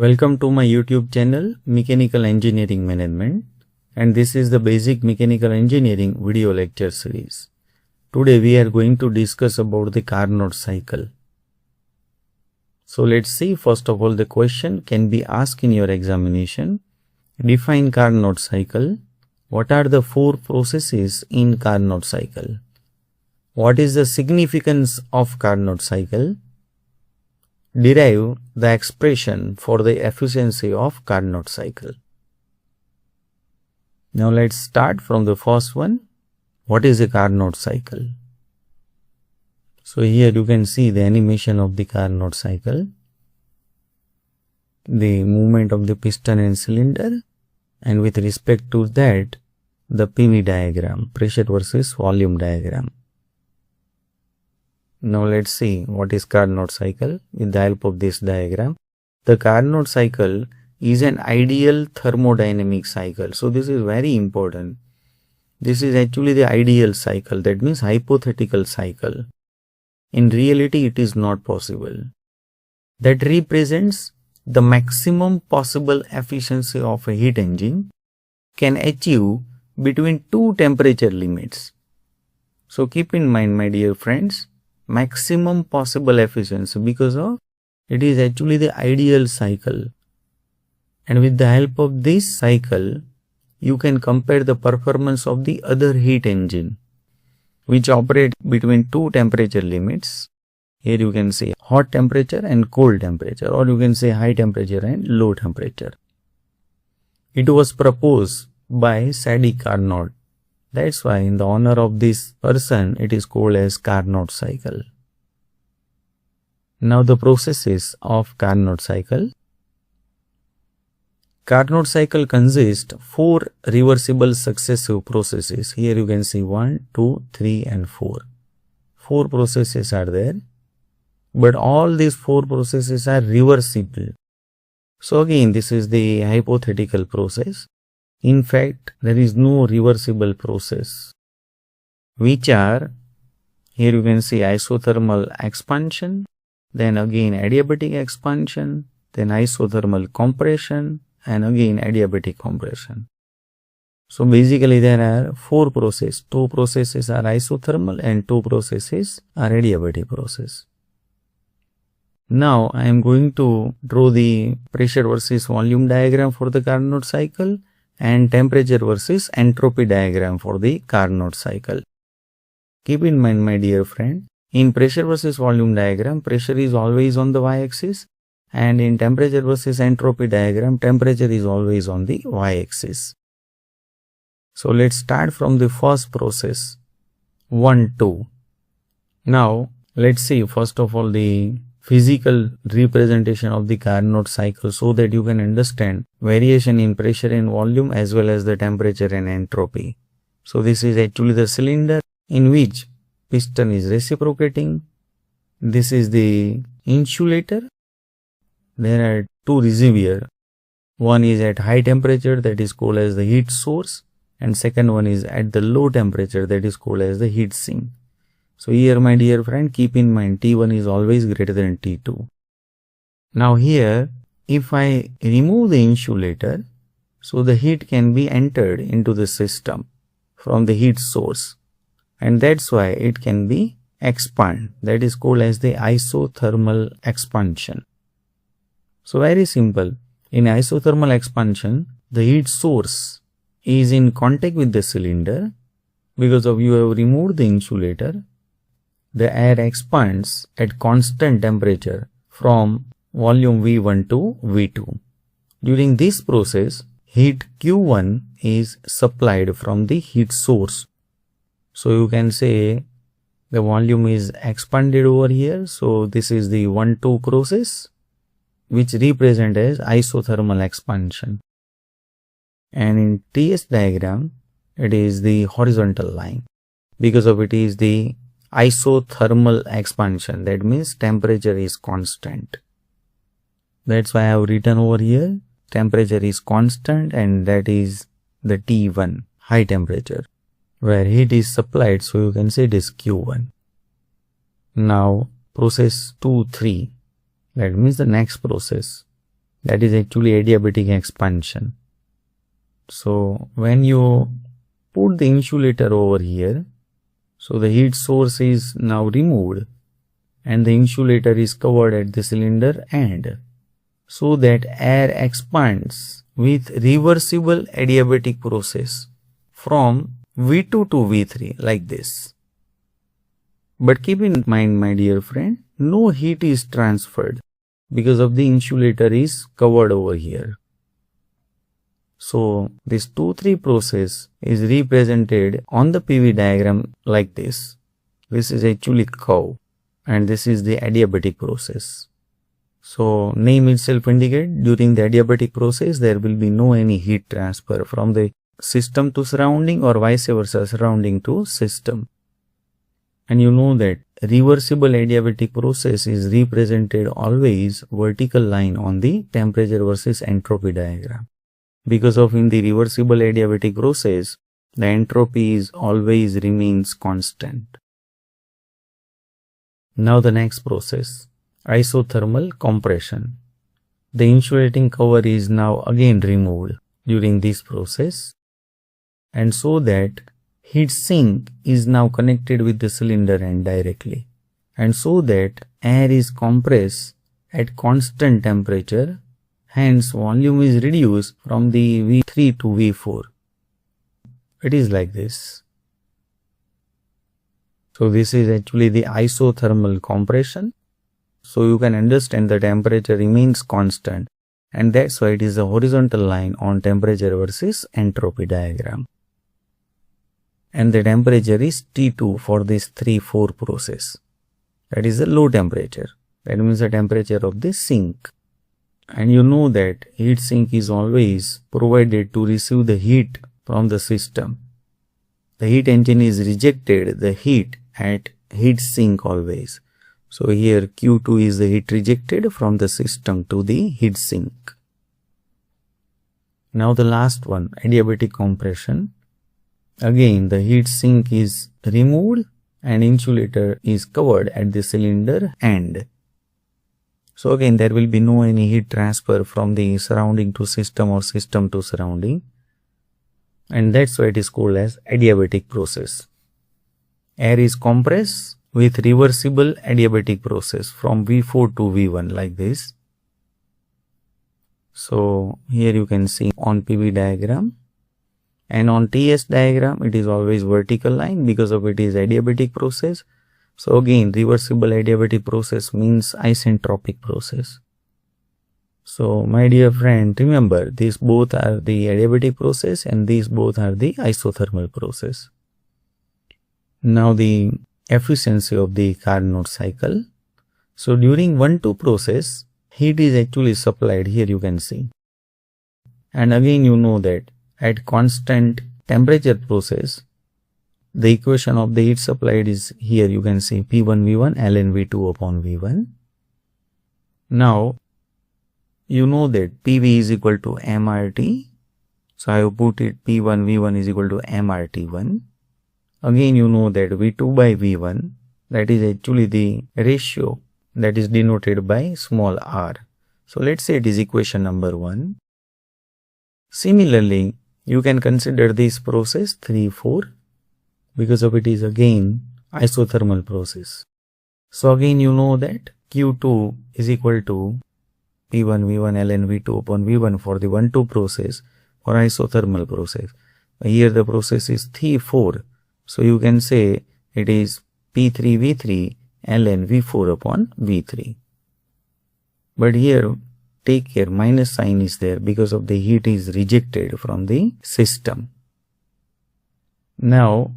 Welcome to my YouTube channel Mechanical Engineering Management, and this is the basic mechanical engineering video lecture series. Today we are going to discuss about the Carnot cycle. So let's see, first of all, the question can be asked in your examination. Define Carnot cycle. What are the four processes in Carnot cycle? What is the significance of Carnot cycle? Derive the expression for the efficiency of Carnot cycle. Now let's start from the first one. What is a Carnot cycle? So here you can see the animation of the Carnot cycle, the movement of the piston and cylinder, and with respect to that, the PV diagram, pressure versus volume diagram. Now let's see what is Carnot cycle with the help of this diagram. The Carnot cycle is an ideal thermodynamic cycle. So this is very important. This is actually the ideal cycle, that means hypothetical cycle. In reality, it is not possible. That represents the maximum possible efficiency of a heat engine can achieve between two temperature limits. So keep in mind, my dear friends, maximum possible efficiency, because of it is actually the ideal cycle, and with the help of this cycle you can compare the performance of the other heat engine which operate between two temperature limits. Here you can say hot temperature and cold temperature, or you can say high temperature and low temperature. It was proposed by Sadi Carnot. That's why in the honor of this person it is called as Carnot cycle. Now the processes of Carnot cycle. Carnot cycle consists four reversible successive processes. Here you can see 1, 2, 3 and 4. Four processes are there, but all these four processes are reversible. So again, this is the hypothetical process. In fact, there is no reversible process, which are, here you can see isothermal expansion, then again adiabatic expansion, then isothermal compression, and again adiabatic compression. So basically there are four processes. Two processes are isothermal and two processes are adiabatic process. Now I am going to draw the pressure versus volume diagram for the Carnot cycle and temperature versus entropy diagram for the Carnot cycle. Keep in mind, my dear friend, in pressure versus volume diagram, pressure is always on the y-axis, and in temperature versus entropy diagram, temperature is always on the y-axis. So let's start from the first process, 1, 2. Now let's see first of all the physical representation of the Carnot cycle, so that you can understand variation in pressure and volume as well as the temperature and entropy. So this is actually the cylinder in which piston is reciprocating. This is the insulator. There are two reservoirs. One is at high temperature, that is called as the heat source, and second one is at the low temperature, that is called as the heat sink. So here, my dear friend, keep in mind T1 is always greater than T2. Now here, if I remove the insulator, so the heat can be entered into the system from the heat source, and that's why it can be expand. That is called as the isothermal expansion. So very simple. In isothermal expansion, the heat source is in contact with the cylinder. Because of you have removed the insulator, the air expands at constant temperature from volume V1 to V2. During this process, heat Q1 is supplied from the heat source. So you can say the volume is expanded over here. So this is the 1-2 process, which represent as isothermal expansion. And in TS diagram, it is the horizontal line. Because of it is the isothermal expansion, that means temperature is constant. That's why I have written over here temperature is constant, and that is the T1, high temperature, where heat is supplied. So you can say it is Q1. Now process 2, 3, that means the next process. that is actually adiabatic expansion. So when you put the insulator over here, so the heat source is now removed and the insulator is covered at the cylinder end, so that air expands with reversible adiabatic process from V2 to V3 like this. But keep in mind, my dear friend, no heat is transferred because of the insulator is covered over here. So this 2-3 process is represented on the PV diagram like this. This is actually curve and this is the adiabatic process. So name itself indicates during the adiabatic process there will be no any heat transfer from the system to surrounding or vice versa, surrounding to system. And you know that reversible adiabatic process is represented always vertical line on the temperature versus entropy diagram. Because of in the reversible adiabatic process, the entropy is always remains constant. Now the next process, isothermal compression. The insulating cover is now again removed during this process, and so that heat sink is now connected with the cylinder end directly, and so that air is compressed at constant temperature, hence volume is reduced from the V3 to V4. It is like this. So this is actually the isothermal compression. So you can understand the temperature remains constant, and that's why it is a horizontal line on temperature versus entropy diagram. And the temperature is T2 for this 3-4 process. That is the low temperature. That means the temperature of the sink. And you know that heat sink is always provided to receive the heat from the system. The heat engine is rejected the heat at heat sink always. So here Q2 is the heat rejected from the system to the heat sink. Now the last one, adiabatic compression. Again the heat sink is removed and insulator is covered at the cylinder end. So again there will be no any heat transfer from the surrounding to system or system to surrounding, and that's why it is called as adiabatic process. Air is compressed with reversible adiabatic process from V4 to V1 like this. So here you can see on PV diagram, and on TS diagram it is always vertical line because of it is adiabatic process. So again reversible adiabatic process means isentropic process. So my dear friend, remember these both are the adiabatic process and these both are the isothermal process. Now the efficiency of the Carnot cycle. So during 1-2 process, heat is actually supplied, here you can see. And again you know that at constant temperature process, the equation of the heat supplied is here you can see P1 V1 ln V2 upon V1. Now you know that PV is equal to MRT. So I have put it P1 V1 is equal to MRT1. Again you know that V2 by V1, that is actually the ratio that is denoted by small r. So let's say it is equation number 1. Similarly, you can consider this process 3-4 because of it is again isothermal process. So again you know that Q2 is equal to P1 V1 ln V2 upon V1 for the 1-2 process or isothermal process. Here the process is 3-4. So you can say it is P3 V3 ln V4 upon V3. But here take care, minus sign is there because of the heat is rejected from the system. Now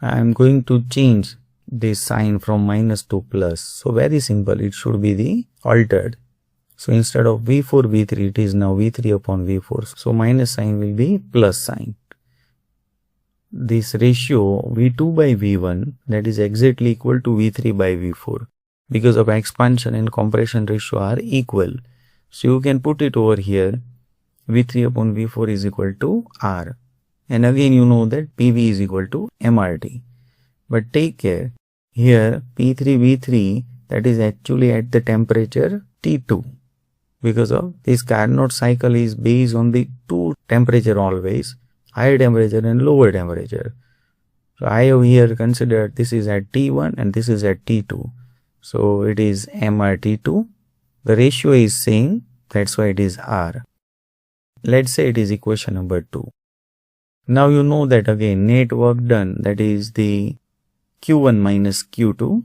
I am going to change this sign from minus to plus. So very simple, it should be the altered. So instead of V4 V3 it is now V3 upon V4. So minus sign will be plus sign. This ratio V2 by V1, that is exactly equal to V3 by V4 because of expansion and compression ratio are equal. So you can put it over here, V3 upon V4 is equal to R. And again you know that PV is equal to MRT. But take care, here P3 V3, that is actually at the temperature T2. because of this Carnot cycle is based on the two temperature always, higher temperature and lower temperature. So I have here considered this is at T1 and this is at T2. So it is MRT2. The ratio is same, that's why it is R. Let's say it is equation number 2. Now you know that again net work done, that is the Q1 minus Q2.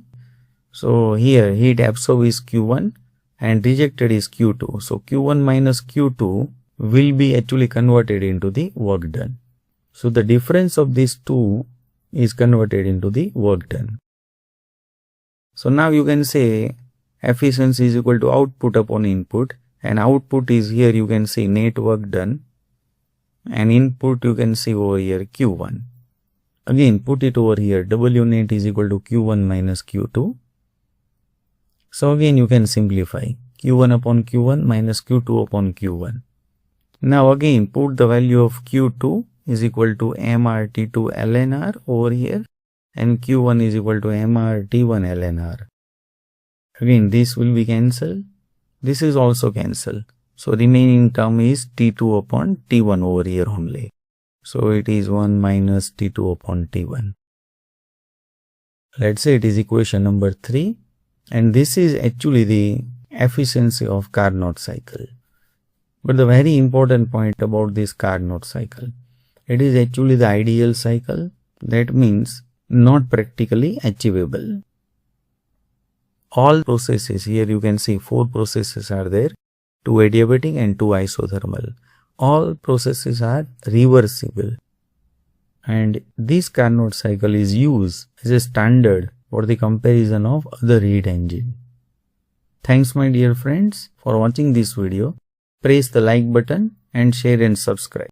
So here heat absorbed is Q1 and rejected is Q2. So Q1 minus Q2 will be actually converted into the work done. So the difference of these two is converted into the work done. So now you can say efficiency is equal to output upon input, and output is here you can see net work done, and input you can see over here Q1. Again put it over here, W net is equal to Q1 minus Q2. So again you can simplify Q1 upon Q1 minus Q2 upon Q1. Now again put the value of Q2 is equal to MRT2 ln R over here, and Q1 is equal to MRT1 ln R. Again this will be cancelled. This is also cancelled. So remaining term is T2 upon T1 over here only. So it is 1 minus T2 upon T1. Let's say it is equation number 3. And this is actually the efficiency of Carnot cycle. But the very important point about this Carnot cycle, it is actually the ideal cycle. That means not practically achievable. All processes, here you can see 4 processes are there, 2 adiabatic and 2 isothermal. All processes are reversible. And this Carnot cycle is used as a standard for the comparison of other heat engine. Thanks my dear friends for watching this video. Press the like button and share and subscribe.